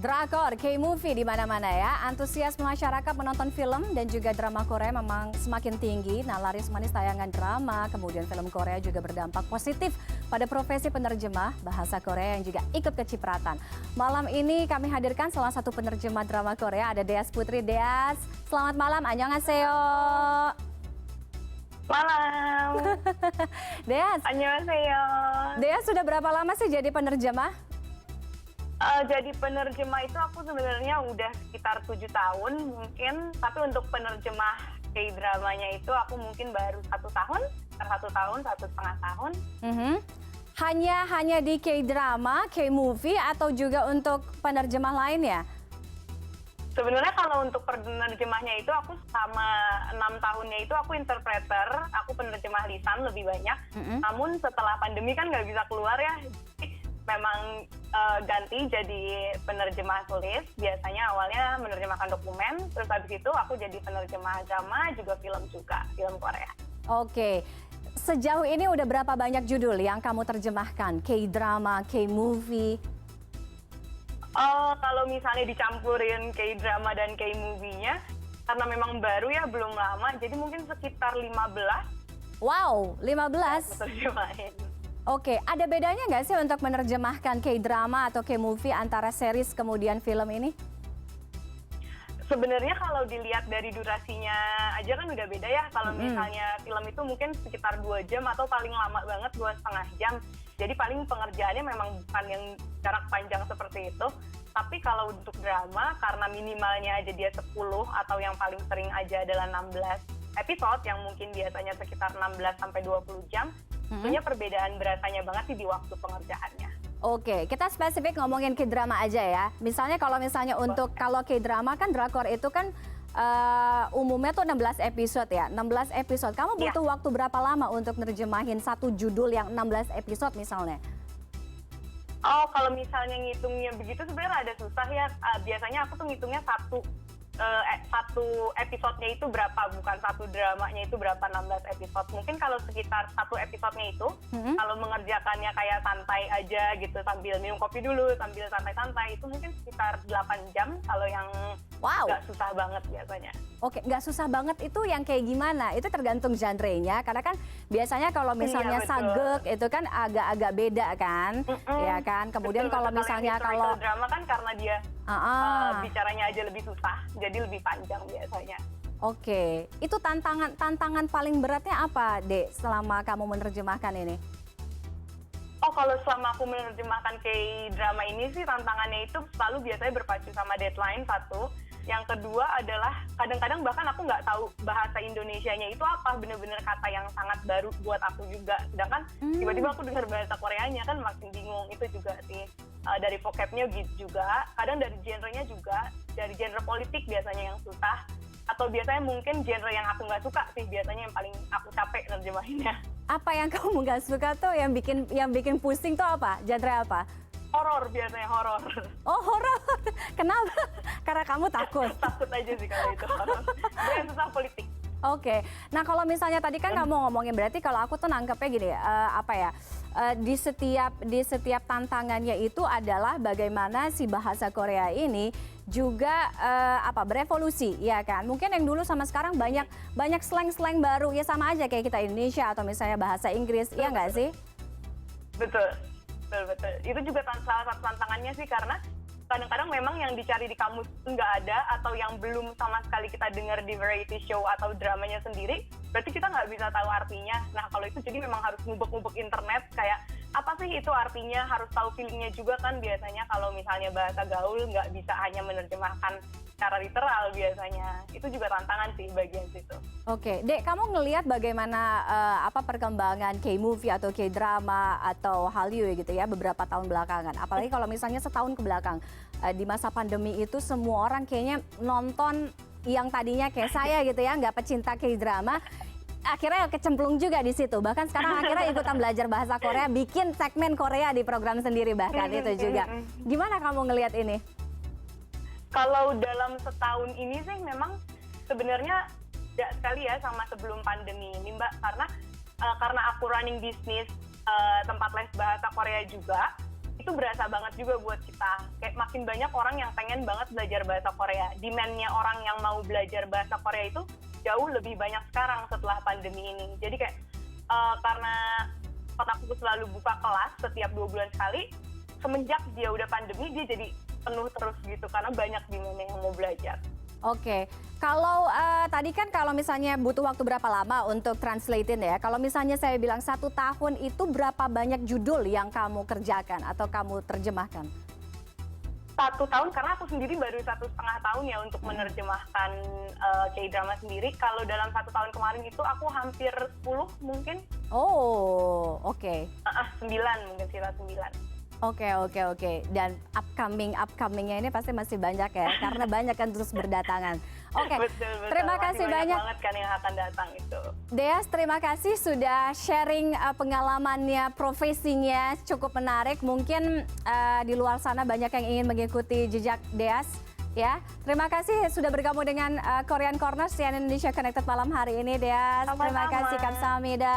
Drakor, K-movie di mana-mana ya. Antusias masyarakat menonton film dan juga drama Korea memang semakin tinggi. Nah, laris manis tayangan drama, kemudian film Korea juga berdampak positif pada profesi penerjemah bahasa Korea yang juga ikut kecipratan. Malam ini kami hadirkan salah satu penerjemah drama Korea, ada Deas Putri. Deas, selamat malam. Annyeonghaseyo. Malam. Deas. Annyeonghaseyo. Deas sudah berapa lama sih jadi penerjemah? Jadi penerjemah itu aku sebenarnya udah sekitar 7 tahun mungkin, tapi untuk penerjemah K-dramanya itu aku mungkin baru 1 tahun, 1,5 tahun. Hanya di K-drama, K-movie atau juga untuk penerjemah lainnya? Sebenarnya kalau untuk penerjemahnya itu aku selama 6 tahunnya itu aku interpreter, aku penerjemah lisan lebih banyak. Namun setelah pandemi kan nggak bisa keluar ya, memang ganti jadi penerjemah tulis. Biasanya awalnya menerjemahkan dokumen, terus habis itu aku jadi penerjemah drama, juga film Korea. Oke, sejauh ini udah berapa banyak judul yang kamu terjemahkan? K-drama, K-movie? Kalau misalnya dicampurin K-drama dan K-movie-nya, karena memang baru ya, belum lama, jadi mungkin sekitar 15. Wow, 15? Terjemahin. Oke, ada bedanya nggak sih untuk menerjemahkan K-drama atau K-movie antara series kemudian film ini? Sebenarnya kalau dilihat dari durasinya aja kan udah beda ya. Kalau misalnya film itu mungkin sekitar 2 jam atau paling lama banget 2,5 jam. Jadi paling pengerjaannya memang bukan yang jarak panjang seperti itu. Tapi kalau untuk drama, karena minimalnya aja dia 10 atau yang paling sering aja adalah 16 episode, yang mungkin biasanya sekitar 16-20 jam, tentunya perbedaan berasanya banget sih di waktu pengerjaannya. Oke, kita spesifik ngomongin K-drama aja ya. Misalnya kalau K-drama kan drakor itu kan umumnya tuh 16 episode ya. 16 episode. Kamu butuh waktu berapa lama untuk nerjemahin satu judul yang 16 episode misalnya? Oh, kalau misalnya ngitungnya begitu sebenarnya ada susah ya. Biasanya aku tuh ngitungnya satu episodenya itu berapa, bukan satu dramanya itu berapa, 16 episode. Mungkin kalau sekitar satu episodenya itu, kalau mengerjakannya kayak santai aja gitu, sambil minum kopi dulu, sambil santai-santai, itu mungkin sekitar 8 jam kalau yang nggak susah banget biasanya. Oke, nggak susah banget itu yang kayak gimana? Itu tergantung genre-nya, karena kan biasanya kalau misalnya sagek itu kan agak-agak beda kan, ya kan? Kemudian kalau misalnya kalau drama kan karena dia bicaranya aja lebih susah, jadi lebih panjang biasanya. Oke, itu tantangan paling beratnya apa, Dek, selama kamu menerjemahkan ini? Oh, kalau selama aku menerjemahkan K-drama ini sih tantangannya itu selalu biasanya berpacu sama deadline satu. Yang kedua adalah kadang-kadang bahkan aku nggak tahu bahasa Indonesianya itu apa, bener-bener kata yang sangat baru buat aku juga. Sedangkan tiba-tiba aku dengar bahasa Koreanya kan makin bingung, itu juga sih. Dari vocabnya juga, kadang dari genrenya juga, dari genre politik biasanya yang susah. Atau biasanya mungkin genre yang aku nggak suka sih, biasanya yang paling aku capek nerjemahinnya. Apa yang kamu nggak suka tuh, yang bikin pusing tuh apa? Genre apa? Horor, biasanya horor. Oh, horor. Kenapa? Karena kamu takut? Takut aja sih kalau itu horor. Yang susah politik. Oke. Nah, kalau misalnya tadi kan kamu ngomongin, berarti kalau aku tuh nangkepnya gini, di setiap tantangannya itu adalah bagaimana si bahasa Korea ini juga berevolusi, ya kan? Mungkin yang dulu sama sekarang banyak slang-slang baru, ya sama aja kayak kita Indonesia atau misalnya bahasa Inggris, iya nggak sih? Betul. Itu juga salah satu tantangannya sih, karena kadang-kadang memang yang dicari di kamus nggak ada, atau yang belum sama sekali kita dengar di variety show atau dramanya sendiri, berarti kita nggak bisa tahu artinya. Nah, kalau itu jadi memang harus ngubek-ngubek internet, kayak apa sih itu artinya, harus tahu feelingnya juga kan. Biasanya kalau misalnya bahasa gaul nggak bisa hanya menerjemahkan secara literal biasanya. Itu juga tantangan sih bagian situ. Oke, Dek, kamu ngelihat bagaimana perkembangan K-movie atau K-drama atau Hallyu gitu ya beberapa tahun belakangan. Apalagi kalau misalnya setahun ke belakang, di masa pandemi itu semua orang kayaknya nonton yang tadinya kayak saya gitu ya, nggak pecinta K-drama, akhirnya kecemplung juga di situ. Bahkan sekarang akhirnya ikutan belajar bahasa Korea, bikin segmen Korea di program sendiri bahkan itu juga. Gimana kamu ngelihat ini? Kalau dalam setahun ini sih memang sebenarnya tidak sekali ya sama sebelum pandemi ini, Mbak. Karena aku running bisnis tempat les bahasa Korea juga, itu berasa banget juga buat kita. Kayak makin banyak orang yang pengen banget belajar bahasa Korea. Demand-nya orang yang mau belajar bahasa Korea itu jauh lebih banyak sekarang setelah pandemi ini. Jadi kayak karena kotaku selalu buka kelas setiap 2 bulan sekali, semenjak dia udah pandemi dia jadi penuh terus gitu karena banyak demand yang mau belajar. Oke, kalau tadi kan kalau misalnya butuh waktu berapa lama untuk translatein ya? Kalau misalnya saya bilang 1 tahun itu berapa banyak judul yang kamu kerjakan atau kamu terjemahkan? 1 tahun karena aku sendiri baru 1,5 tahun ya untuk menerjemahkan K-drama sendiri. Kalau dalam 1 tahun kemarin itu aku hampir 10 mungkin. Oh, oke. 9 mungkin, sekitar 9. Oke. Dan upcomingnya ini pasti masih banyak ya, karena banyak kan terus berdatangan. Oke, Betul. terima kasih Masih banyak. banget kan yang akan datang itu. Deas, terima kasih sudah sharing pengalamannya, profesinya cukup menarik. Mungkin di luar sana banyak yang ingin mengikuti jejak Deas. Ya, terima kasih sudah bergabung dengan Korean Corner CNN Indonesia Connected malam hari ini, Deas. Terima kasih, kamsahamnida.